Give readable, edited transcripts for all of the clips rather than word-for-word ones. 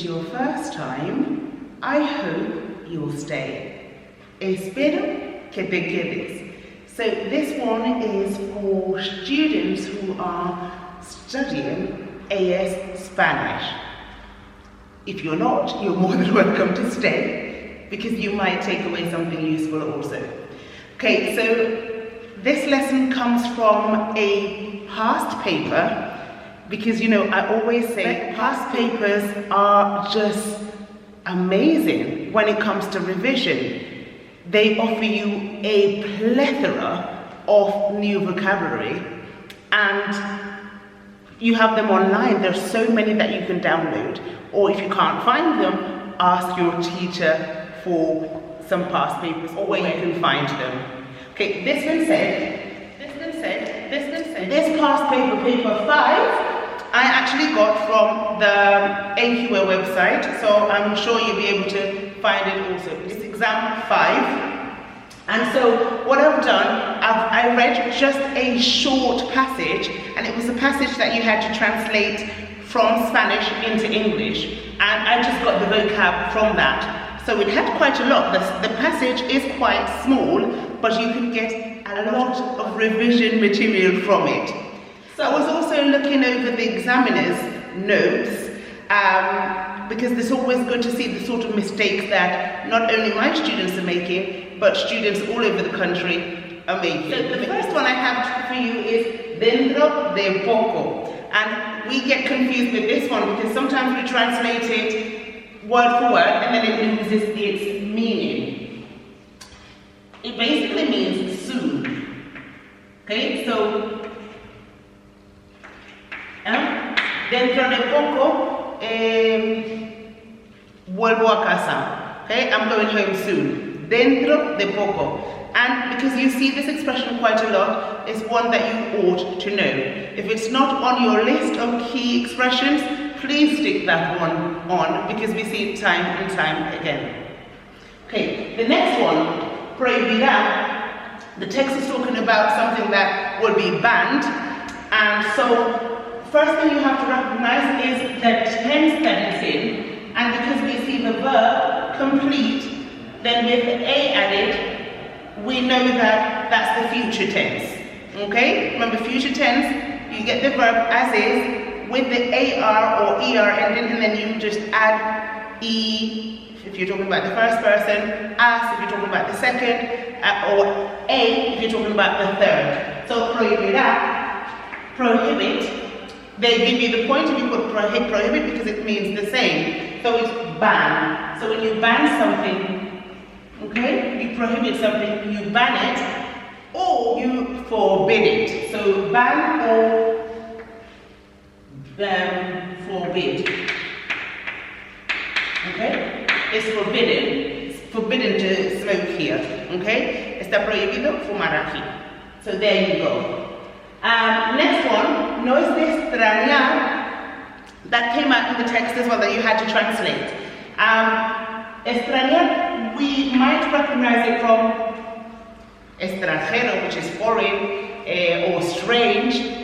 is your first time, I hope you'll stay. Espero que te quedes. So this one is for students who are studying AS Spanish. If you're not, you're more than welcome to stay because you might take away something useful also. Okay, so this lesson comes from a past paper because, you know, I always say past papers are just amazing when it comes to revision. They offer you a plethora of new vocabulary and you have them online. There's so many that you can download, or if you can't find them, ask your teacher for some past papers or where you can find them. Okay, this past paper, paper 5, I actually got from the AQA website, so I'm sure you'll be able to find it also. It's exam 5. And so what I've done, I read just a short passage, and it was a passage that you had to translate from Spanish into English, and I just got the vocab from that. So it had quite a lot. The passage is quite small, but you can get a lot of revision material from it. So I was also looking over the examiner's notes, because it's always good to see the sort of mistakes that not only my students are making, but students all over the country are making. So the first one I have for you is dentro de poco. And we get confused with this one because sometimes we translate it word for word and then it loses its meaning. It basically means soon. Okay, so dentro de poco vuelvo a casa. Okay, I'm going home soon. Dentro de poco. And because you see this expression quite a lot, it's one that you ought to know. If it's not on your list of key expressions, please stick that one on because we see it time and time again. Okay, the next one, prohibirá. The text is talking about something that will be banned. And so, first thing you have to recognize is the tense that it's in. And because we see the verb complete, then with the A added, we know that that's the future tense. Okay? Remember, future tense, you get the verb as is with the AR or ER ending, and then you just add E if you're talking about the first person, as if you're talking about the second, or A if you're talking about the third. So prohibirá, prohibit. They give you the point if you put prohibit because it means the same. So it's ban. So when you ban something, okay, you prohibit something, you ban it, or you forbid it. So ban or forbid. Okay? It's forbidden. It's forbidden to smoke here. Okay? Está prohibido fumar aquí. So there you go. Next one, no es de extrañar. That came out in the text as well that you had to translate. Extrañar, we might recognize it from extranjero, which is foreign or strange.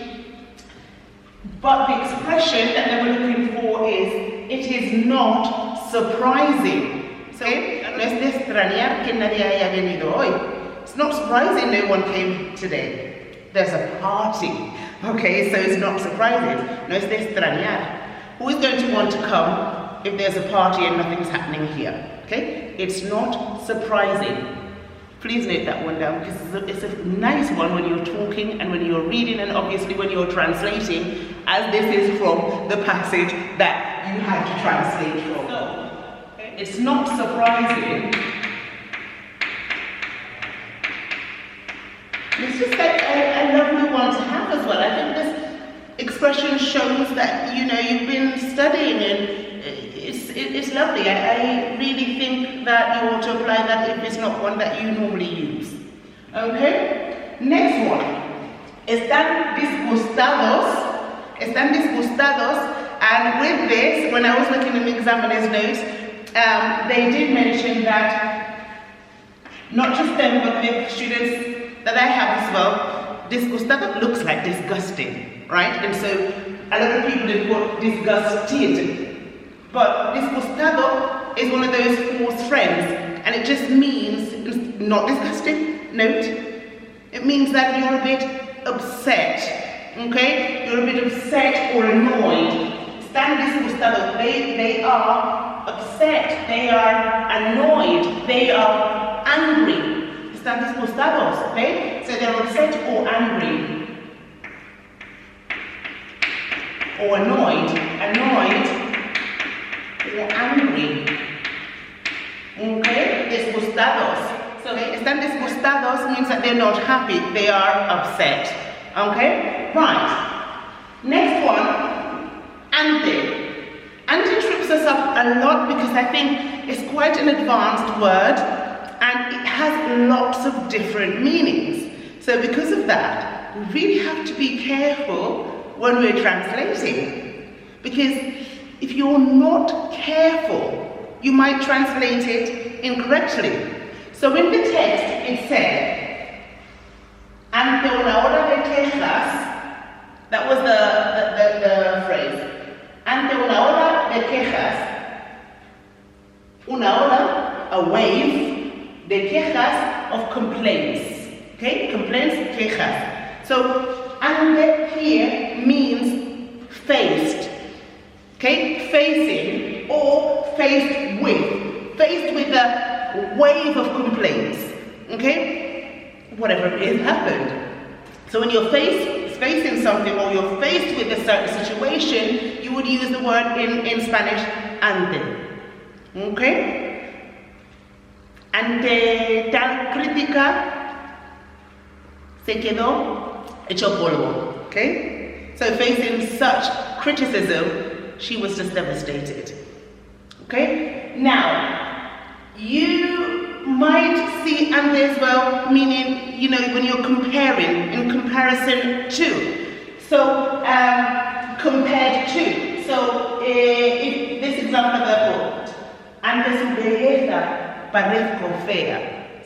But the expression that they were looking for is, it is not surprising. So, no es de extrañar que nadie haya venido hoy. It's not surprising no one came today. There's a party, okay, so it's not surprising. No es de extrañar. Who is going to want to come if there's a party and nothing's happening here, okay? It's not surprising. Please note that one down because it's a nice one when you're talking and when you're reading and obviously when you're translating, as this is from the passage that you had to translate from. So, it's not surprising. It's just like a lovely one to have as well. I think this expression shows that, you know, you've been studying and it's lovely. I really think that you ought to apply that if it's not one that you normally use. Okay? Next one. Están disgustados. Están disgustados. And with this, when I was looking at the examiner's notes, they did mention that not just them, but the students that I have as well, disgustado looks like disgusting, right? And so a lot of people did put disgusted. But disgustado is one of those false friends, and it just means, not disgusting, note, it means that you're a bit upset, okay? You're a bit upset or annoyed. Están disgustados, they are upset, they are annoyed, they are angry. Están disgustados, okay? So they're upset or angry. Or annoyed or angry. Okay, disgustados. So están disgustados means that they're not happy, they are upset. Okay, right. Next one, ante. Ante trips us up a lot because I think it's quite an advanced word and it has lots of different meanings. So because of that, we really have to be careful when we're translating, because if you're not careful, you might translate it incorrectly. So in the text it said, ante una hora de quejas, that was the phrase, ante una hora de quejas, una hora, a wave, de quejas, of complaints, okay, complaints, quejas. So ante here means faced, okay, facing or faced with a wave of complaints, okay, whatever it is happened. So when you're facing something or you're faced with a certain situation, you would use the word in Spanish, ante, okay. Ante tal crítica se quedó hecho polvo, okay? So facing such criticism, she was just devastated, okay? Now, you might see ante as well, meaning, you know, when you're comparing, in comparison to. So, compared to. So, if this example I put, ante su belleza parezco fea.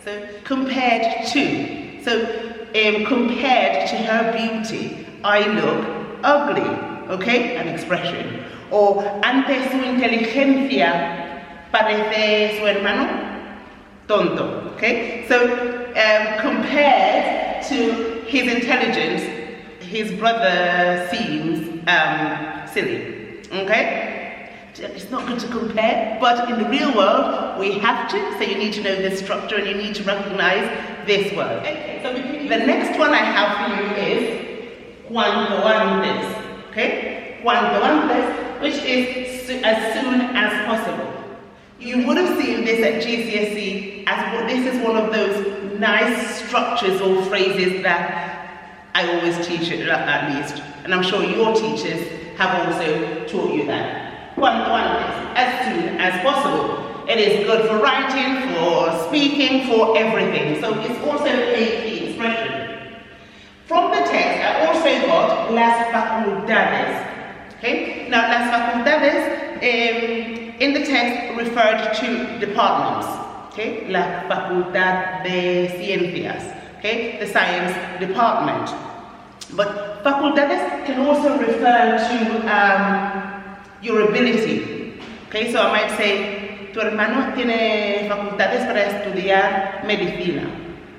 So, compared to. So, compared to her beauty, I look ugly, okay, an expression. Or ante su inteligencia parece su hermano tonto, okay. So compared to his intelligence, his brother seems silly, okay. It's not good to compare, but in the real world we have to, so you need to know this structure and you need to recognize this word. Okay, so the next one I have for you is cuanto antes, okay? Cuanto antes, which is as soon as possible. You would have seen this at GCSE as this is one of those nice structures or phrases that I always teach it at least, and I'm sure your teachers have also taught you that. Cuanto antes, as soon as possible. It is good for writing, for speaking, for everything. So it's also a key expression. From the text, I also got las facultades. Okay? Now, las facultades in the text referred to departments. Okay? La facultad de ciencias. Okay? The science department. But facultades can also refer to your ability. Okay? So I might say, tu hermano tiene facultades para estudiar medicina.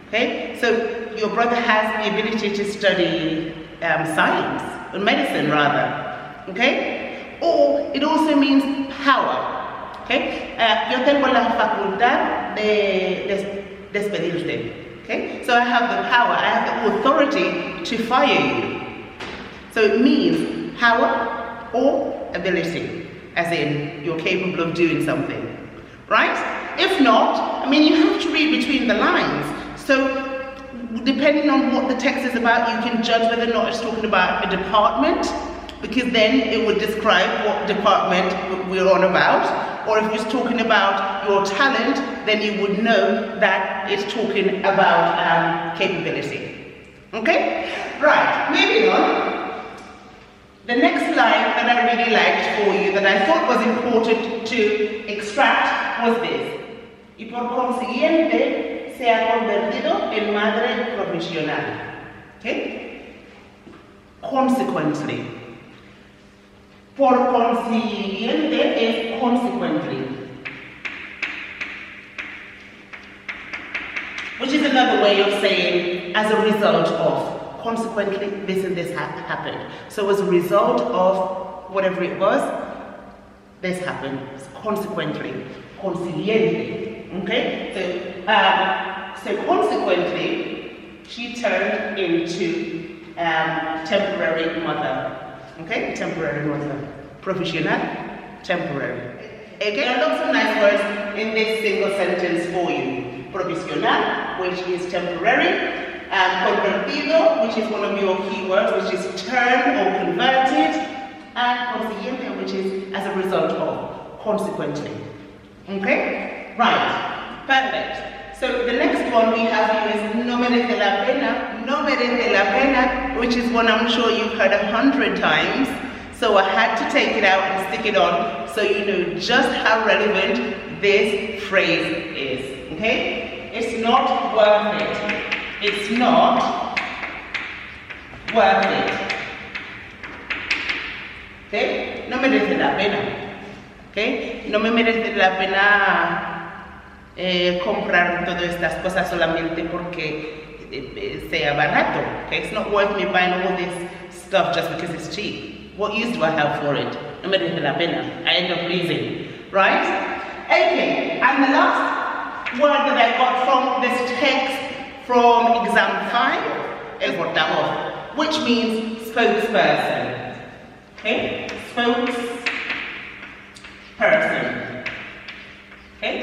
Okay? So your brother has the ability to study science, or medicine rather. Okay? Or it also means power. Okay? Yo tengo la facultad de despedirte. Okay? So I have the power, I have the authority to fire you. So it means power or ability, as in you're capable of doing something. Right? If not, I mean, you have to read between the lines. So, depending on what the text is about, you can judge whether or not it's talking about a department, because then it would describe what department we're on about. Or if it's talking about your talent, then you would know that it's talking about capability. Okay? Right, moving on. The next line that I really liked for you, that I thought was important to extract, was this. Y por consiguiente, se ha convertido en madre profesional. Okay? Consequently. Por consiguiente es consequently. Which is another way of saying as a result of. Consequently, this and this happened. So as a result of whatever it was, this happened. Consequently. Consiguiente. Okay? So consequently, she turned into temporary mother. Okay? Temporary mother. Professional, temporary. Again, there are lots of nice words in this single sentence for you. Provisional, which is temporary. Convertido, which is one of your keywords, which is turned or converted. And consiguiente, which is as a result of, consequently. Okay? Right. Perfect. So the next one we have here is no merece la pena, which is one I'm sure you've heard 100 times. So I had to take it out and stick it on so you know just how relevant this phrase is. Okay? It's not worth it. It's not worth it. Okay? No merece la pena. Okay? No me merece la pena comprar todas estas cosas solamente porque sea barato. Okay? It's not worth me buying all this stuff just because it's cheap. What use do I have for it? No merece la pena. I end up losing. Right? Okay, and the last word that I got from this text from exam 5, el portavoz, which means spokesperson. Okay? Spokesperson. Okay?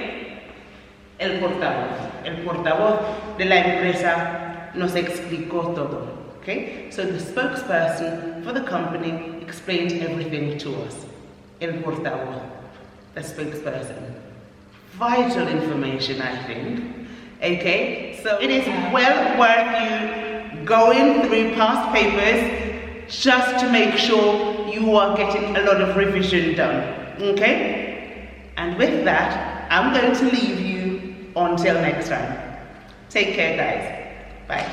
El portavoz de la empresa nos explicó todo. Okay? So the spokesperson for the company explained everything to us. El portavoz, the spokesperson. Vital information, I think. Okay? So it is well worth you going through past papers just to make sure you are getting a lot of revision done. Okay? And with that, I'm going to leave you until next time. Take care, guys. Bye.